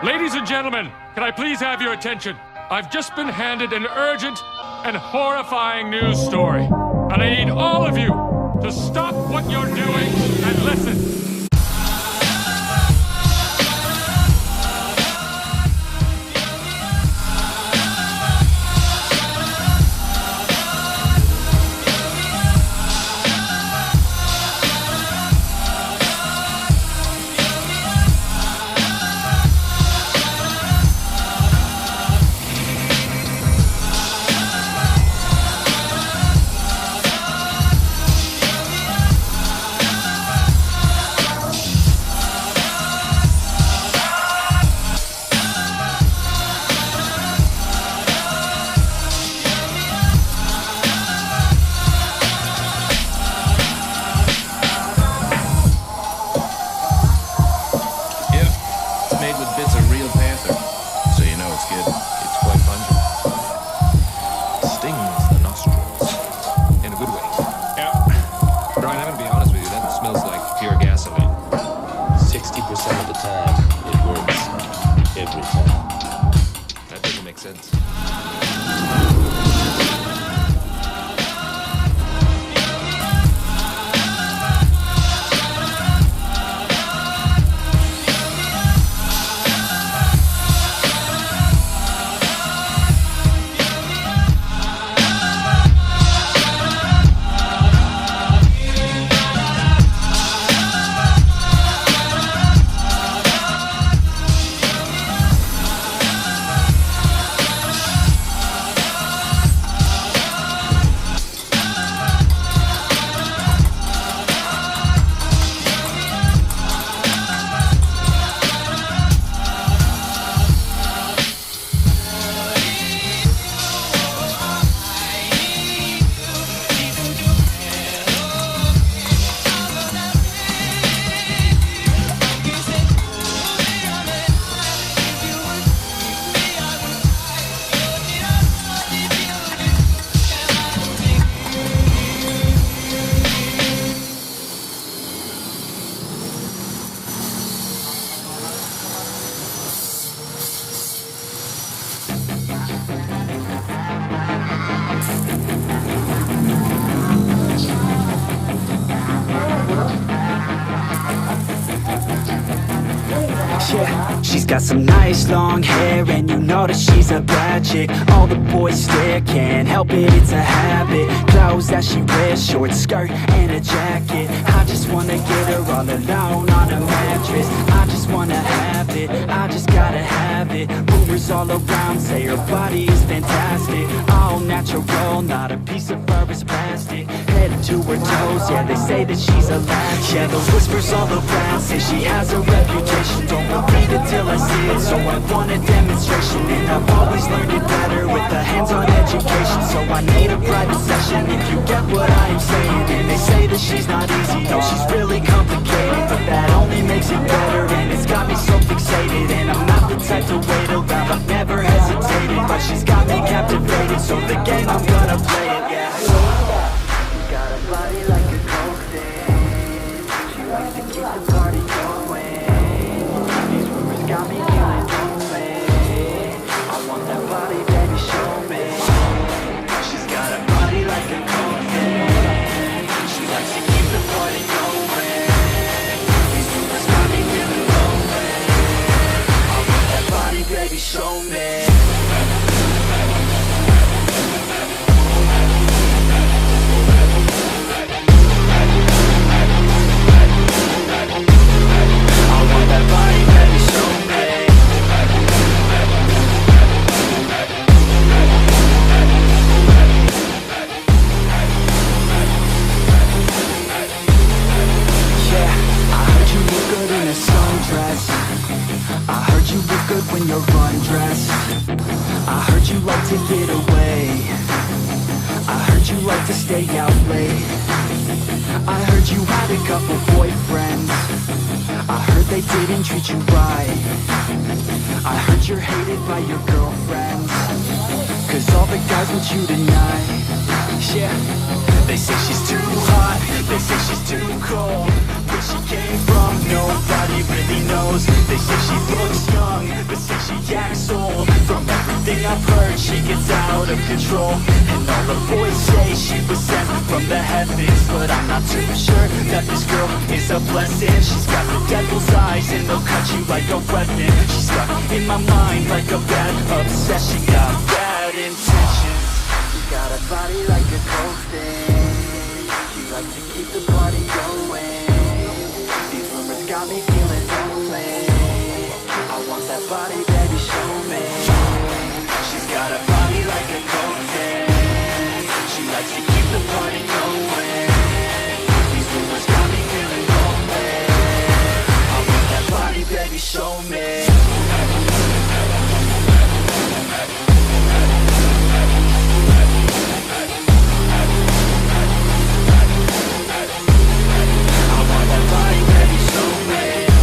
Ladies and gentlemen, can I please have your attention? I've just been handed an urgent and horrifying news story. And I need all of you to stop what you're doing and listen. She's got some nice long hair, and you know that she's a bad chick. All the boys stare, can't help it, it's a habit. Clothes that she wears, short skirt and a jacket. I just wanna get her all alone on a mattress. I just wanna have it, I just gotta have it. Rumors all around say her body is fantastic. All natural, not a piece of fur is plastic. Head to her toes, yeah, they say that she's a latch. Yeah, those whispers all around say she has a reputation. Don't believe it till I see it, so I want a demonstration. And I've always learned it better with a hands-on education. So I need a private session if you get what I am saying. And they say that she's not easy, no, she's really complicated. But that only makes it better, and it's got me so fixated. And I'm not the type to wait around, I've never hesitated. But she's got me captivated, so the game, I'm gonna play it, yeah. You got a body like a coke thing. She likes to keep the party going. These rumors got me feeling lonely. I want that body, baby, show me. She's got a body like a coke thing. She likes to keep the party going. These rumors got me feeling lonely. I want that body, baby, show me. When you're undressed, I heard you like to get away. I heard you like to stay out late. I heard you had a couple boyfriends. I heard they didn't treat you right. I heard you're hated by your girlfriends, cause all the guys want you tonight. Yeah, they say she's too hot, they say she's too cold. Where she came from, nobody she really knows. They say she looks young, but say she acts old. From everything I've heard, she gets out of control. And all the boys say she was sent from the heavens, but I'm not too sure that this girl is a blessing. She's got the devil's eyes and they'll cut you like a weapon. She's stuck in my mind like a bad obsession. Got bad intentions. She got a body like a coffin. She likes to keep the party going. These rumors got me feeling lonely. I want that body, baby, show me. She's got a body like a coffin. She likes to keep the party going. These rumors got me feeling lonely. I want that body, baby, show me. I want that body, baby, show me.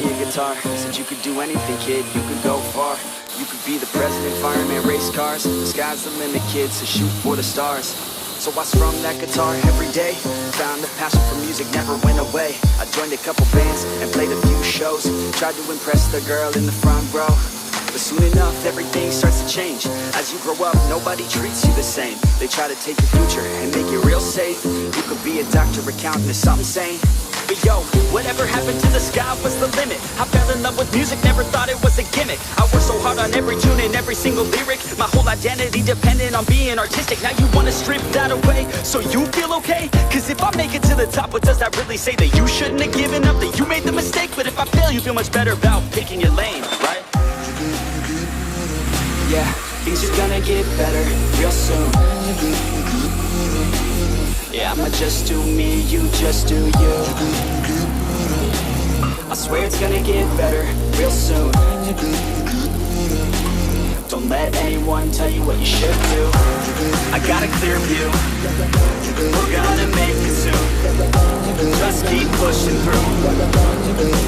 me a guitar. Said you could do anything, kid, you could go far. You could be the president, fireman, race cars. The sky's the limit, kid, so shoot for the stars. So I strummed that guitar every day. Found the passion for music never went away. I joined a couple bands and played a few shows. Tried to impress the girl in the front row. But soon enough, everything starts to change. As you grow up, nobody treats you the same. They try to take your future and make it real safe. You could be a doctor, accountant, or something sane. But yo, whatever happened to the sky was the limit. I fell in love with music, never thought it was a gimmick. I worked so hard on every tune and every single lyric. My whole identity depended on being artistic. Now you wanna strip that away, so you feel okay? Cause if I make it to the top, what does that really say? That you shouldn't have given up, that you made the mistake? But if I fail, you feel much better about picking your lane, right? Yeah, things are gonna get better real soon. Yeah, I'ma just do me, you just do you. I swear it's gonna get better real soon. Don't let anyone tell you what you should do. I got a clear view, we're gonna make it soon. Just keep pushing through.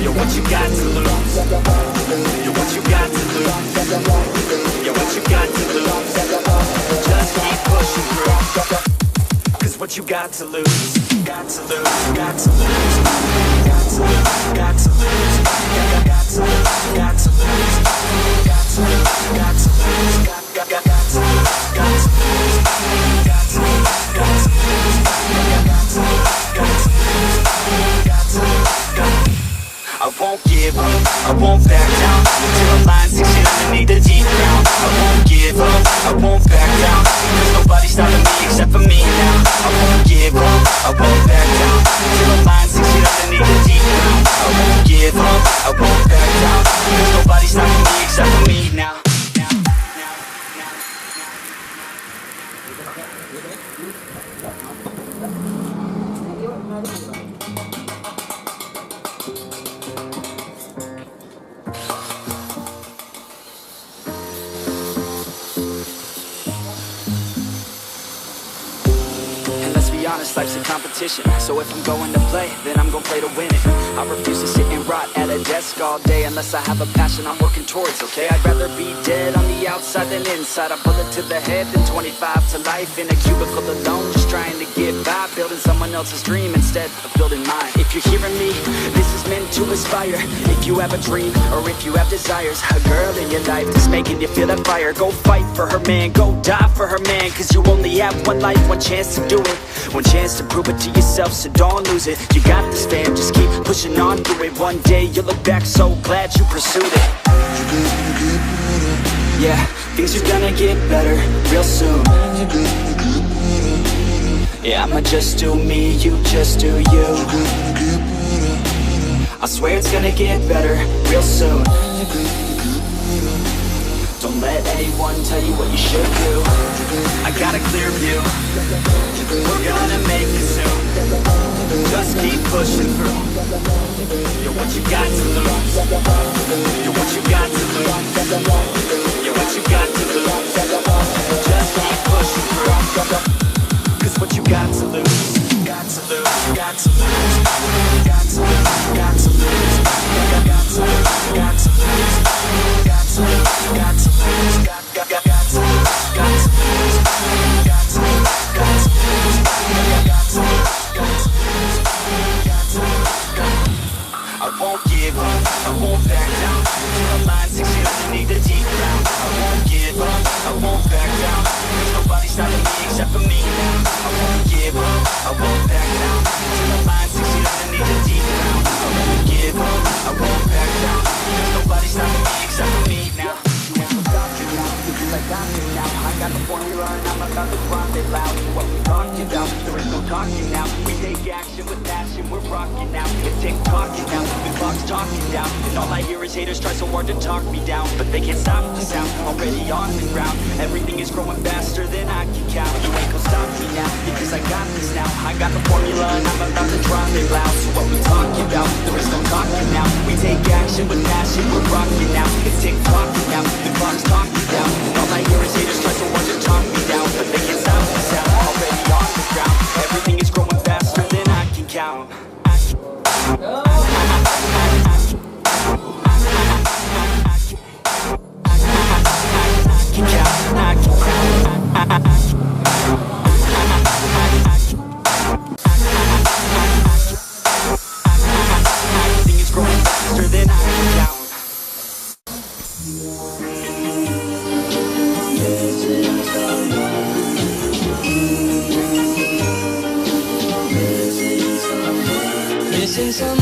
You're what you got to lose. You're what you got to lose. You're what you got to lose. Just keep pushing through. Cause what you got to lose, got to lose, got to lose, got to lose, got to lose, got to lose, got to lose, got to lose, got to lose, got to lose, got to lose, got to lose, got to lose, got to lose, got to lose. I won't give up, I won't back down till the line 6 feet underneath the deep ground. I won't give up, I won't back down. There's nobody stopping me except for me now. I won't give up, I won't back down till the line 6 feet underneath the deep ground. I won't give up, I won't back down. There's nobody stopping me except for me now. Honest, life's a competition, so if I'm going to play, then I'm gonna play to win it. I refuse to sit and rot at a desk all day unless I have a passion I'm working towards, okay? I'd rather be dead on the outside than inside. A bullet to the head than 25 to life in a cubicle alone, just trying to get by, building someone else's dream instead of building mine. If you're hearing me, this is meant to inspire. If you have a dream, or if you have desires, a girl in your life that's making you feel that fire, go fight for her man, go die for her man. Cause you only have one life, one chance to do it, one chance to prove it to yourself, so don't lose it. You got this, fam, just keep pushing on through it. One day you'll look back so glad you pursued it. Yeah, things are gonna get better real soon. Yeah, I'ma just do me, you just do you. I swear it's gonna get better real soon. Don't let anyone tell you what you should do. I got a clear view, we're gonna make it soon. Just keep pushing through. You're what you got to lose. You're what you got to lose. You're what you got to lose. Just keep pushing through. Cause what you got to lose, got to lose, got to lose, got to lose, got to lose, got to lose, got to lose, got to lose, got to lose, got to lose, got to lose, got to lose, got to lose, got to lose, got to lose, got to lose. I won't give up, I won't back down till the line 6 feet underneath the deep ground. I won't give up, I won't back down. There's nobody stopping me except for me now. I won't give up, I won't back down till the line 6 feet underneath the deep ground. I won't give up, I won't back down. There's nobody stopping me except for me now. You ain't without you now, because I got you now. I got the formula and I'm about to grind it loud. What we talking about, there is no talking now. We take action with passion, we're rocking now. It's tick-tocking now, the clock's talking down. And all I hear is haters try so hard to talk me down, but they can't stop the sound, already on the ground. Everything is growing faster than I can count. You ain't gonna stop me now, because I got this now. I got the formula and I'm about to drop it loud. So what we talking about, there is no talking now. We take action with passion, we're rocking now. It's tick-tocking now, the clock's talking down. And all I hear is haters try so hard to talk me down, but they can't stop the sound, already on the ground. Everything is growing faster than I can count. Missing some